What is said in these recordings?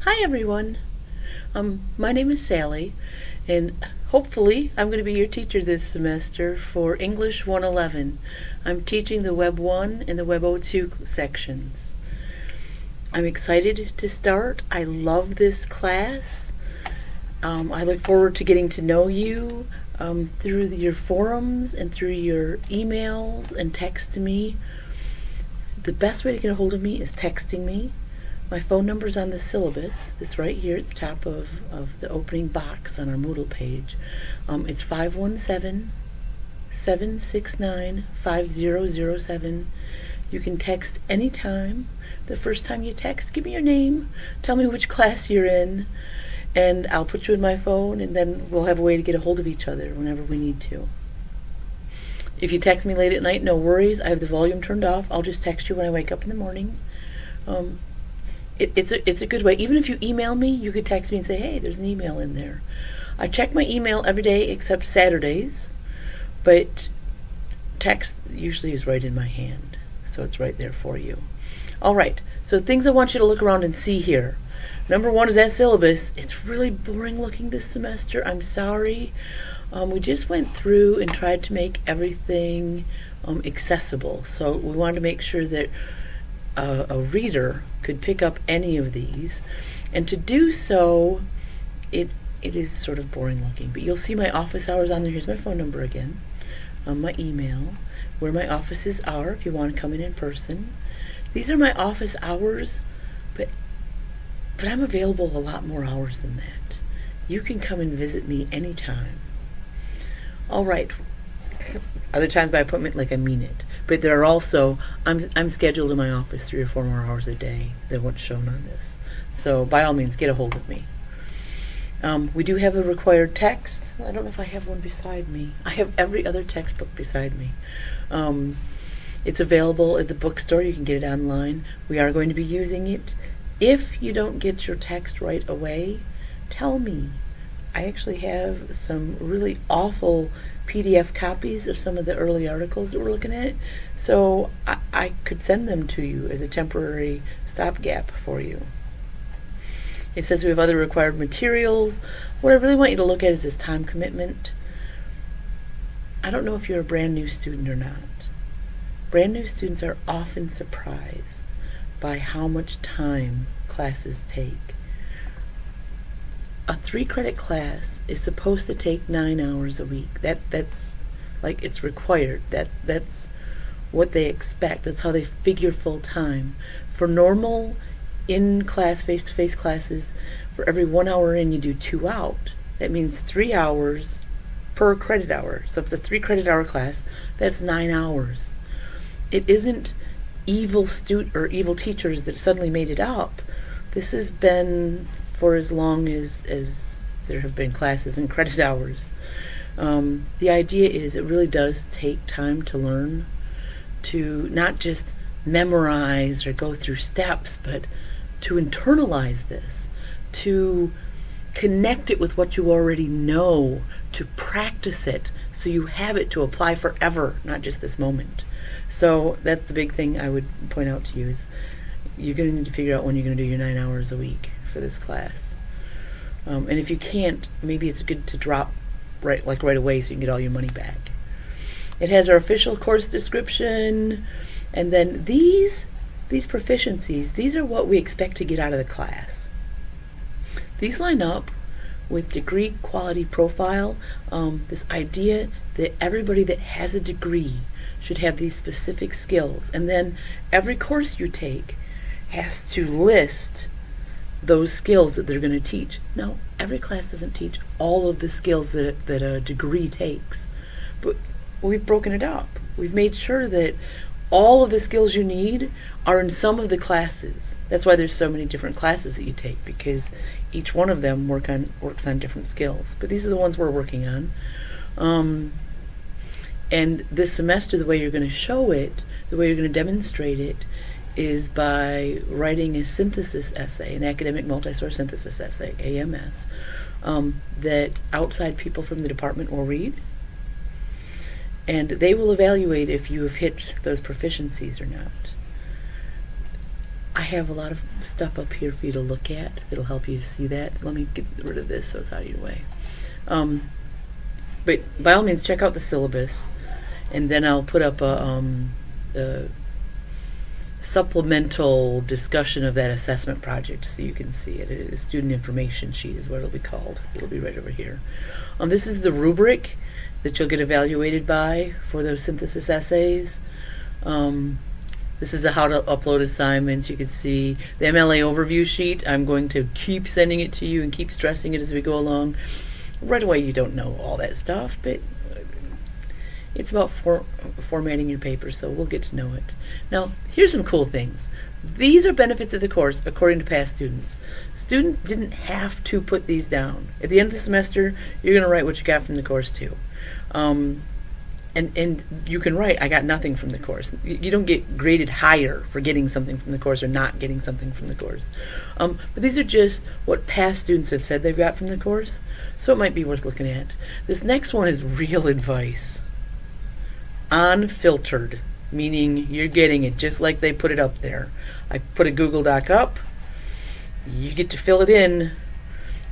Hi everyone. My name is Sally, and hopefully I'm going to be your teacher this semester for English 111. I'm teaching the Web 1 and the Web 02 sections. I'm excited to start. I love this class. I look forward to getting to know you through your forums and through your emails and text to me. The best way to get a hold of me is texting me. My phone number is on the syllabus. It's right here at the top of the opening box on our Moodle page. It's 517-769-5007. You can text anytime. The first time you text, give me your name, tell me which class you're in, and I'll put you in my phone, and then we'll have a way to get a hold of each other whenever we need to. If you text me late at night, no worries. I have the volume turned off. I'll just text you when I wake up in the morning. It's a good way. Even if you email me, you could text me and say, hey, there's an email in there. I check my email every day except Saturdays, but text usually is right in my hand, so it's right there for you. All right, so things I want you to look around and see here. Number one is that syllabus. It's really boring looking this semester. I'm sorry. We just went through and tried to make everything accessible, so we wanted to make sure that a reader could pick up any of these, and to do so it is sort of boring looking, but you'll see my office hours on there. Here's my phone number again, my email, where my offices are if you want to come in person. These are my office hours, but I'm available a lot more hours than that. You can come and visit me anytime. All right, other times by appointment, like I mean it. But there are also, I'm scheduled in my office 3 or 4 more hours a day than what's shown on this. So by all means, get a hold of me. We do have a required text. I don't know if I have one beside me. I have every other textbook beside me. It's available at the bookstore. You can get it online. We are going to be using it. If you don't get your text right away, tell me. I actually have some really awful PDF copies of some of the early articles that we're looking at, so I could send them to you as a temporary stopgap for you. It says we have other required materials. What I really want you to look at is this time commitment. I don't know if you're a brand new student or not. Brand new students are often surprised by how much time classes take. A 3-credit class is supposed to take 9 hours a week. That's like, it's required. That's what they expect. That's how they figure full time. For normal in-class, face-to-face classes, for every 1 hour in, you do 2 out. That means 3 hours per credit hour. So if it's a 3-credit hour class, that's 9 hours. It isn't evil evil teachers that suddenly made it up. This has been for as long as there have been classes and credit hours. The idea is it really does take time to learn, to not just memorize or go through steps, but to internalize this, to connect it with what you already know, to practice it so you have it to apply forever, not just this moment. So that's the big thing I would point out to you, is you're going to need to figure out when you're going to do your 9 hours a week for this class. And if you can't, maybe it's good to drop right away so you can get all your money back. It has our official course description, and then these proficiencies, these are what we expect to get out of the class. These line up with degree quality profile, this idea that everybody that has a degree should have these specific skills, and then every course you take has to list those skills that they're going to teach. Now, every class doesn't teach all of the skills that a degree takes, but we've broken it up. We've made sure that all of the skills you need are in some of the classes. That's why there's so many different classes that you take, because each one of them works on different skills. But these are the ones we're working on. And this semester, the way you're going to show it, the way you're going to demonstrate it, is by writing a synthesis essay, an academic multi-source synthesis essay, AMS, that outside people from the department will read, and they will evaluate if you have hit those proficiencies or not. I have a lot of stuff up here for you to look at. It'll help you see that. Let me get rid of this so it's out of your way. But by all means, check out the syllabus, and then I'll put up a supplemental discussion of that assessment project so you can see it. A student information sheet is what it'll be called. It'll be right over here. This is the rubric that you'll get evaluated by for those synthesis essays. This is a how to upload assignments. You can see the MLA overview sheet. I'm going to keep sending it to you and keep stressing it as we go along. Right away you don't know all that stuff, but it's about formatting your paper, so we'll get to know it. Now, here's some cool things. These are benefits of the course according to past students. Students didn't have to put these down. At the end of the semester, you're going to write what you got from the course too. And you can write, I got nothing from the course. You don't get graded higher for getting something from the course or not getting something from the course. But these are just what past students have said they've got from the course, so it might be worth looking at. This next one is real advice. Unfiltered, meaning you're getting it just like they put it up there. I put a Google Doc up, you get to fill it in.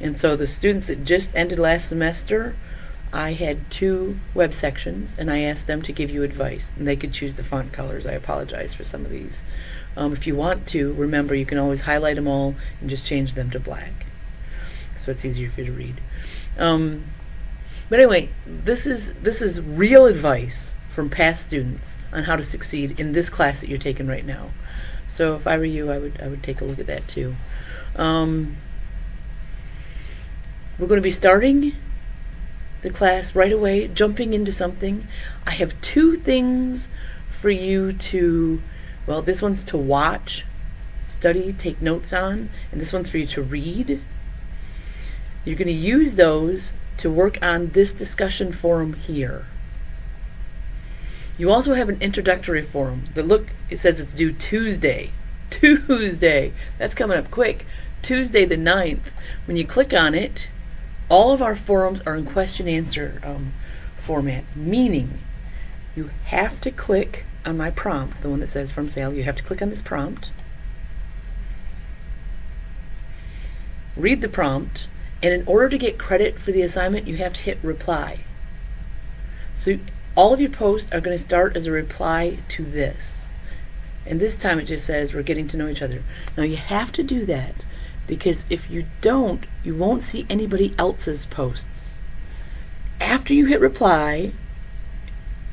And so the students that just ended last semester, I had 2 web sections, and I asked them to give you advice, and they could choose the font colors. I apologize for some of these. If you want to, remember you can always highlight them all and just change them to black, so it's easier for you to read. But anyway, this is real advice from past students on how to succeed in this class that you're taking right now. So if I were you, I would take a look at that too. We're going to be starting the class right away, jumping into something. I have 2 things for you to, well, this one's to watch, study, take notes on, and this one's for you to read. You're going to use those to work on this discussion forum here. You also have an introductory forum. It says it's due Tuesday. Tuesday! That's coming up quick. Tuesday the 9th. When you click on it, all of our forums are in question-answer format, meaning you have to click on my prompt, the one that says from sale. You have to click on this prompt, read the prompt, and in order to get credit for the assignment, you have to hit reply. So all of your posts are going to start as a reply to this. And this time it just says we're getting to know each other. Now you have to do that, because if you don't, you won't see anybody else's posts. After you hit reply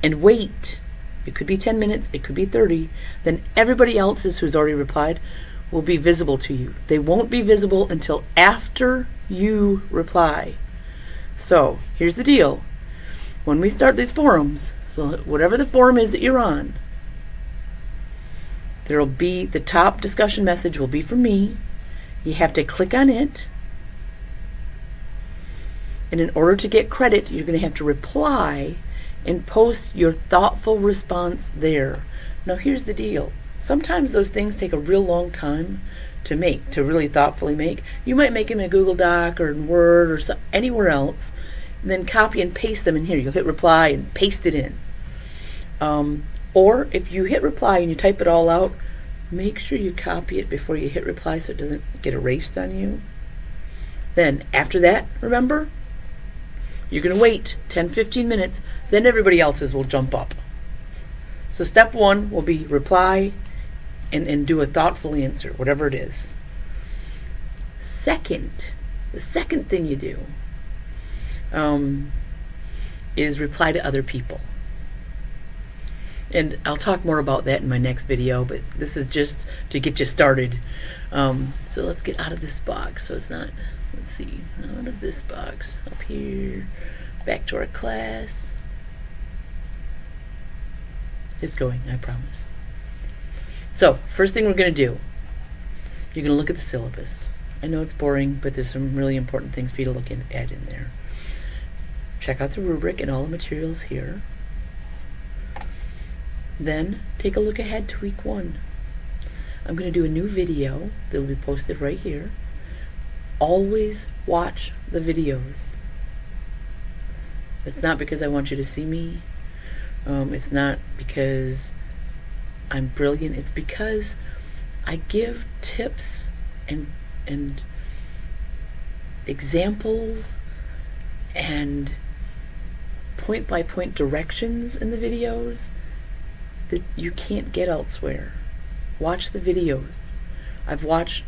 and wait, it could be 10 minutes, it could be 30, then everybody else's who's already replied will be visible to you. They won't be visible until after you reply. So here's the deal. When we start these forums, so whatever the forum is that you're on, there'll be, the top discussion message will be from me. You have to click on it, and in order to get credit, you're going to have to reply and post your thoughtful response there. Now here's the deal. Sometimes those things take a real long time to make, to really thoughtfully make. You might make them in a Google Doc or in Word or anywhere else, and then copy and paste them in here. You'll hit reply and paste it in. Or if you hit reply and you type it all out, make sure you copy it before you hit reply so it doesn't get erased on you. Then after that, remember, you're going to wait 10-15 minutes, then everybody else's will jump up. So step 1 will be reply and do a thoughtful answer, whatever it is. The second thing you do is reply to other people. And I'll talk more about that in my next video, but this is just to get you started. So let's get out of this box so it's not, let's see, out of this box, up here, back to our class. It's going, I promise. So, first thing we're going to do, you're going to look at the syllabus. I know it's boring, but there's some really important things for you to look at in there. Check out the rubric and all the materials here. Then take a look ahead to week 1. I'm going to do a new video that will be posted right here. Always watch the videos. It's not because I want you to see me. It's not because I'm brilliant. It's because I give tips and examples and point by point directions in the videos that you can't get elsewhere. Watch the videos. I've watched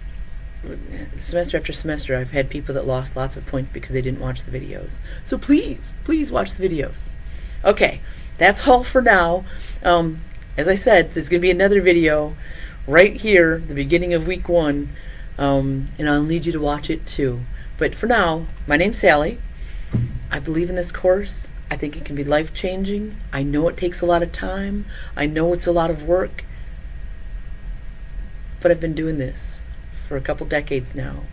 semester after semester, I've had people that lost lots of points because they didn't watch the videos. So please watch the videos. Okay, that's all for now. As I said, there's going to be another video right here, the beginning of week 1, and I'll need you to watch it too. But for now, my name's Sally. I believe in this course. I think it can be life-changing. I know it takes a lot of time. I know it's a lot of work. But I've been doing this for a couple decades now,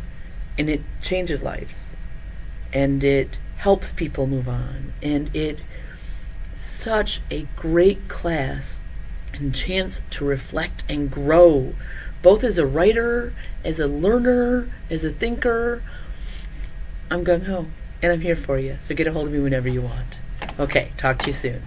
and it changes lives. And it helps people move on. And it's such a great class and chance to reflect and grow, both as a writer, as a learner, as a thinker. I'm gung-ho, and I'm here for you, so get a hold of me whenever you want. Okay, talk to you soon.